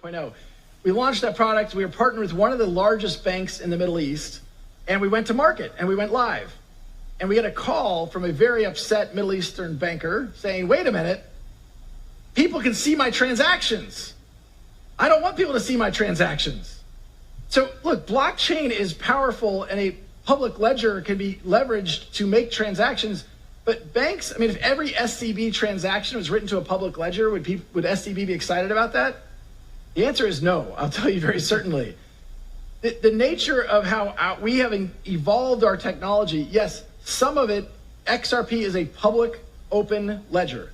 1.0. We launched that product. We were partnered with one of the largest banks in the Middle East, and we went to market and we went live. And we got a call from a very upset Middle Eastern banker saying, wait a minute, people can see my transactions. I don't want people to see my transactions. So look, blockchain is powerful and a public ledger can be leveraged to make transactions. But banks, I mean, if every SCB transaction was written to a public ledger, would SCB be excited about that? The answer is no, I'll tell you very certainly. The nature of how we have evolved our technology, yes, some of it, XRP is a public open ledger.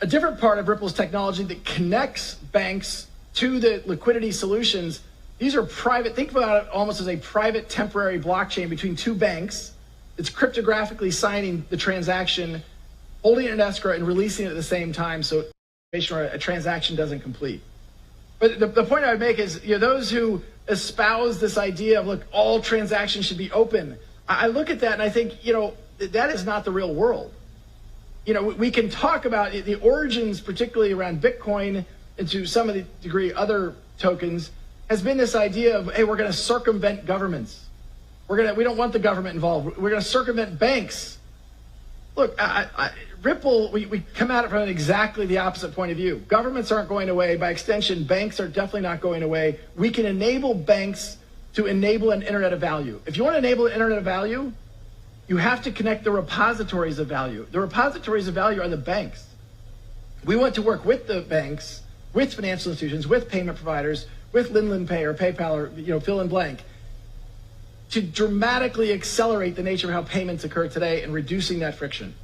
A different part of Ripple's technology that connects banks to the liquidity solutions, these are private, think about it almost as a private temporary blockchain between two banks. It's cryptographically signing the transaction, holding it in escrow and releasing it at the same time so a transaction doesn't complete. But the point I would make is, those who espouse this idea of, look, all transactions should be open. I look at that and I think, that is not the real world. We can talk about the origins, particularly around Bitcoin and to some of the degree other tokens, has been this idea of, hey, we're going to circumvent governments. We don't want the government involved. We're going to circumvent banks. Look, Ripple, we come at it from exactly the opposite point of view. Governments aren't going away. By extension, banks are definitely not going away. We can enable banks to enable an internet of value. If you want to enable an internet of value, you have to connect the repositories of value. The repositories of value are the banks. We want to work with the banks, with financial institutions, with payment providers, with Linlin Pay or PayPal or fill in blank, to dramatically accelerate the nature of how payments occur today and reducing that friction.